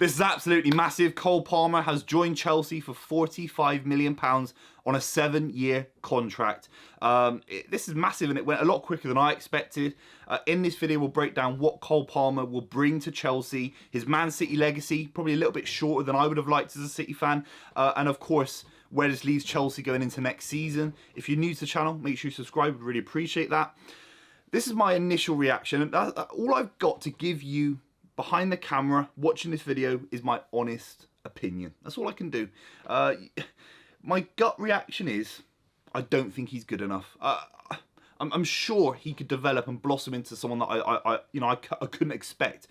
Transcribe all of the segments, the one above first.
This is absolutely massive. Cole Palmer has joined Chelsea for £45 million on a 7-year contract. This is massive, and it went a lot quicker than I expected. In this video, we'll break down what Cole Palmer will bring to Chelsea, his Man City legacy, probably a little bit shorter than I would have liked as a City fan, and of course, where this leaves Chelsea going into next season. If you're new to the channel, make sure you subscribe. We'd really appreciate that. This is my initial reaction, and all I've got to give you behind the camera watching this video is my honest opinion. That's all I can do. My gut reaction is I don't think he's good enough. I'm sure he could develop and blossom into someone that I couldn't expect.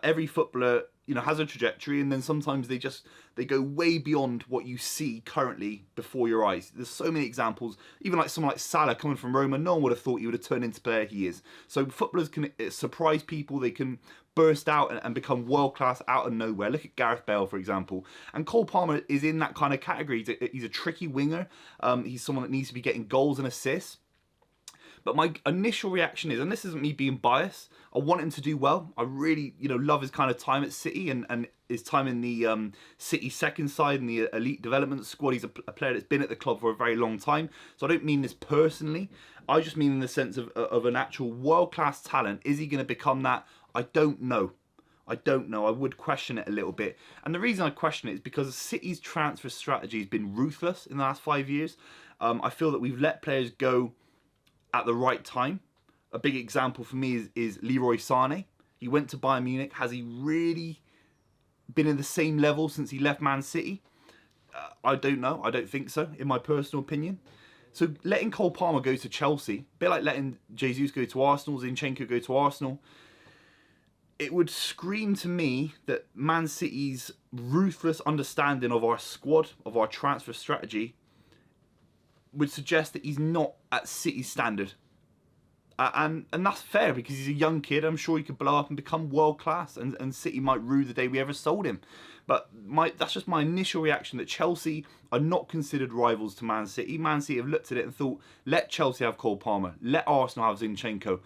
Every footballer, has a trajectory, and then sometimes they go way beyond what you see currently before your eyes. There's so many examples. Even like someone like Salah coming from Roma, no one would have thought he would have turned into the player he is. So footballers can surprise people. They can burst out and become world class out of nowhere. Look at Gareth Bale, for example. And Cole Palmer is in that kind of category. He's a tricky winger. He's someone that needs to be getting goals and assists. But my initial reaction is, and this isn't me being biased, I want him to do well. I really, love his kind of time at City and his time in the City second side and the elite development squad. He's a player that's been at the club for a very long time. So I don't mean this personally. I just mean in the sense of an actual world-class talent. Is he going to become that? I don't know. I don't know. I would question it a little bit. And the reason I question it is because City's transfer strategy has been ruthless in the last 5 years. I feel that we've let players go at the right time. A big example for me is Leroy Sané. He went to Bayern Munich. Has he really been in the same level since he left Man City? I don't know. I don't think so, in my personal opinion. So letting Cole Palmer go to Chelsea, a bit like letting Jesus go to Arsenal, Zinchenko go to Arsenal, it would scream to me that Man City's ruthless understanding of our squad, of our transfer strategy, would suggest that he's not at City's standard. And that's fair because he's a young kid. I'm sure he could blow up and become world class, and City might rue the day we ever sold him. But that's just my initial reaction, that Chelsea are not considered rivals to Man City. Man City have looked at it and thought, let Chelsea have Cole Palmer, let Arsenal have Zinchenko.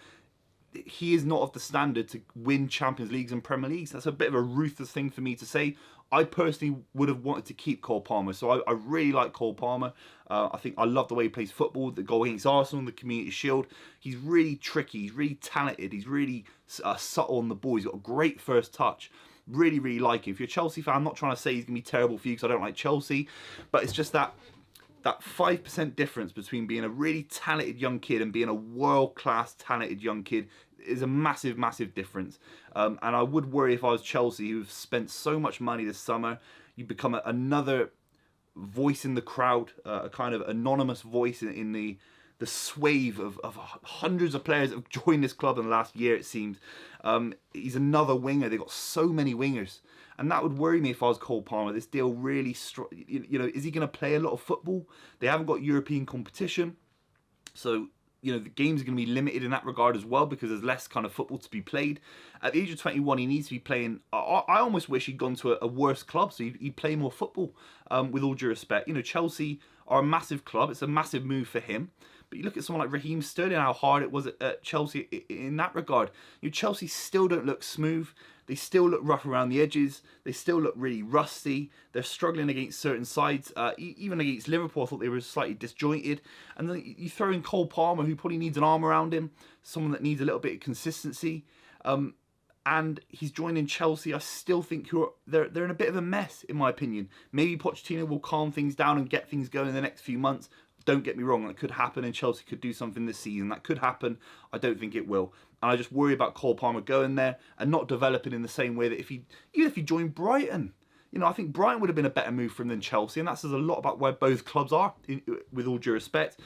He is not of the standard to win Champions Leagues and Premier Leagues. That's a bit of a ruthless thing for me to say. I personally would have wanted to keep Cole Palmer. So I really like Cole Palmer. I love the way he plays football. The goal against Arsenal, the Community Shield. He's really tricky. He's really talented. He's really subtle on the ball. He's got a great first touch. Really, really like him. If you're a Chelsea fan, I'm not trying to say he's going to be terrible for you because I don't like Chelsea. But it's just that 5% difference between being a really talented young kid and being a world-class talented young kid is a massive, massive difference. And I would worry if I was Chelsea, who've spent so much money this summer, you become another voice in the crowd, a kind of anonymous voice in the swathe of hundreds of players that have joined this club in the last year, it seems. He's another winger. They've got so many wingers. And that would worry me if I was Cole Palmer. This deal really, is he going to play a lot of football? They haven't got European competition. So, the games are going to be limited in that regard as well because there's less kind of football to be played. At the age of 21, he needs to be playing. I almost wish he'd gone to a worse club so he'd play more football, with all due respect. Chelsea are a massive club. It's a massive move for him. But you look at someone like Raheem Sterling, how hard it was at Chelsea in that regard. Chelsea still don't look smooth. They still look rough around the edges. They still look really rusty. They're struggling against certain sides. Even against Liverpool, I thought they were slightly disjointed. And then you throw in Cole Palmer, who probably needs an arm around him, someone that needs a little bit of consistency. And he's joining Chelsea. I still think they're in a bit of a mess, in my opinion. Maybe Pochettino will calm things down and get things going in the next few months. Don't get me wrong, that could happen, and Chelsea could do something this season. That could happen. I don't think it will. And I just worry about Cole Palmer going there and not developing in the same way that even if he joined Brighton. I think Brighton would have been a better move for him than Chelsea, and that says a lot about where both clubs are, with all due respect.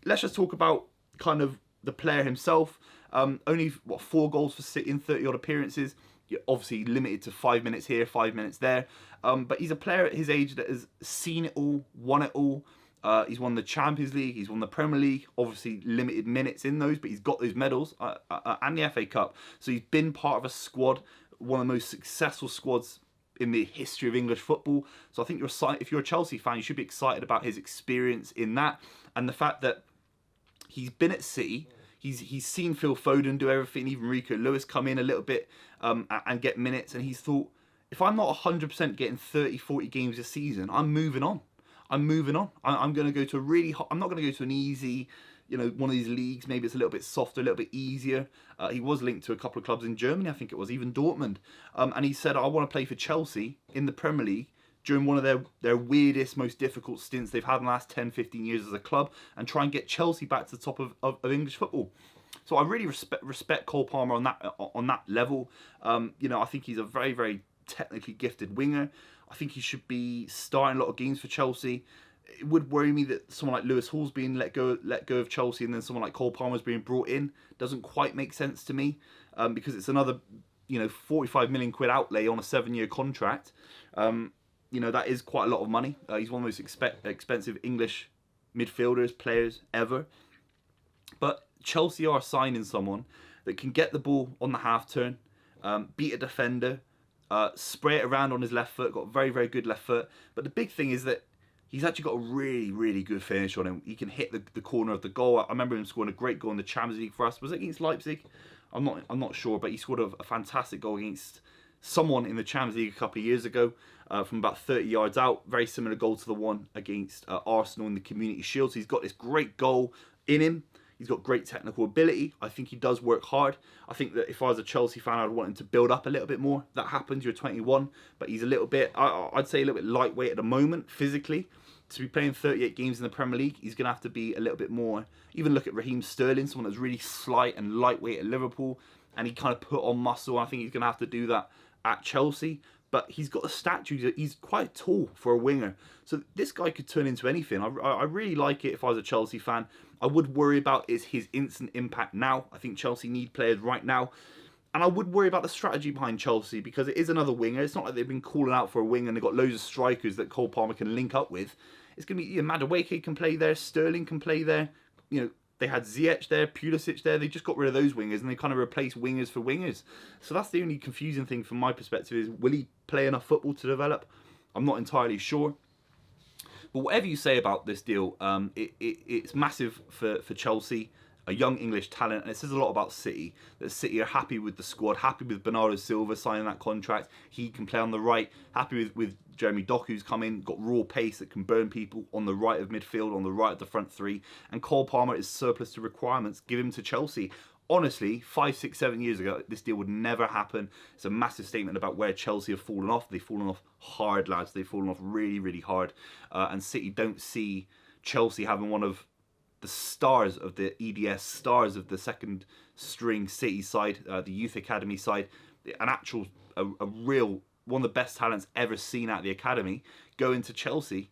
Let's just talk about kind of the player himself. Only, 4 goals for City in 30-odd appearances. You're obviously limited to 5 minutes here, 5 minutes there. But he's a player at his age that has seen it all, won it all. He's won the Champions League, he's won the Premier League, obviously limited minutes in those, but he's got those medals, and the FA Cup. So he's been part of a squad, one of the most successful squads in the history of English football. So I think if you're a Chelsea fan, you should be excited about his experience in that, and the fact that he's been at City. He's seen Phil Foden do everything, even Rico Lewis come in a little bit and get minutes, and he's thought, if I'm not 100% getting 30, 40 games this season, I'm moving on. I'm moving on. I'm going to go to a really hot, I'm not going to go to an easy, you know, one of these leagues. Maybe it's a little bit softer, a little bit easier. He was linked to a couple of clubs in Germany, I think it was, even Dortmund. And he said, I want to play for Chelsea in the Premier League during one of their weirdest, most difficult stints they've had in the last 10, 15 years as a club, and try and get Chelsea back to the top of English football. So I really respect Cole Palmer on that level. You know, I think he's a very, very technically gifted winger. I think he should be starting a lot of games for Chelsea. It would worry me that someone like Lewis Hall's being let go of Chelsea, and then someone like Cole Palmer's being brought in. Doesn't quite make sense to me, because it's another, you know, 45 million quid outlay on a 7-year contract. You know, that is quite a lot of money. He's one of the most expensive English midfielders, players ever. But Chelsea are signing someone that can get the ball on the half turn, beat a defender, spray it around on his left foot, got a very, very good left foot. But the big thing is that he's actually got a really, really good finish on him. He can hit the corner of the goal. I remember him scoring a great goal in the Champions League for us. Was it against Leipzig? I'm not sure, but he scored a fantastic goal against someone in the Champions League a couple of years ago, from about 30 yards out. Very similar goal to the one against Arsenal in the Community Shield. So he's got this great goal in him. He's got great technical ability. I think he does work hard. I think that if I was a Chelsea fan, I'd want him to build up a little bit more. That happens, you're 21, but he's a little bit, I'd say a little bit lightweight at the moment, physically. To be playing 38 games in the Premier League, he's going to have to be a little bit more. Even look at Raheem Sterling, someone that's really slight and lightweight at Liverpool, and he kind of put on muscle. I think he's going to have to do that at Chelsea. But he's got the stature. He's quite tall for a winger. So this guy could turn into anything. I really like it if I was a Chelsea fan. I would worry about is his instant impact now. I think Chelsea need players right now. And I would worry about the strategy behind Chelsea, because it is another winger. It's not like they've been calling out for a winger and they've got loads of strikers that Cole Palmer can link up with. It's going to be, Madueke can play there, Sterling can play there. You know, they had Ziyech there, Pulisic there. They just got rid of those wingers and they kind of replaced wingers for wingers. So that's the only confusing thing from my perspective, is will he play enough football to develop? I'm not entirely sure. But whatever you say about this deal, it's massive for Chelsea, a young English talent, and it says a lot about City. That City are happy with the squad, happy with Bernardo Silva signing that contract. He can play on the right. Happy with Jeremy Doku's come in, got raw pace that can burn people on the right of midfield, on the right of the front three. And Cole Palmer is surplus to requirements. Give him to Chelsea. Honestly, 5, 6, 7 years ago, this deal would never happen. It's a massive statement about where Chelsea have fallen off. They've fallen off hard, lads. They've fallen off really, really hard. And City don't see Chelsea having one of the stars of the EDS, stars of the second string City side, the youth academy side, a real, one of the best talents ever seen at the academy, go into Chelsea.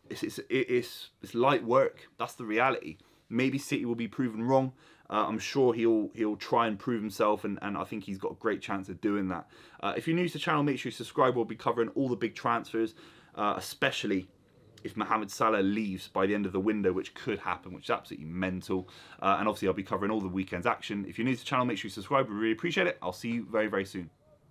It's light work. That's the reality. Maybe City will be proven wrong. I'm sure he'll try and prove himself, and I think he's got a great chance of doing that. If you're new to the channel, make sure you subscribe. We'll be covering all the big transfers, especially if Mohamed Salah leaves by the end of the window, which could happen, which is absolutely mental. And obviously I'll be covering all the weekend's action. If you're new to the channel, make sure you subscribe. We really appreciate it. I'll see you very, very soon.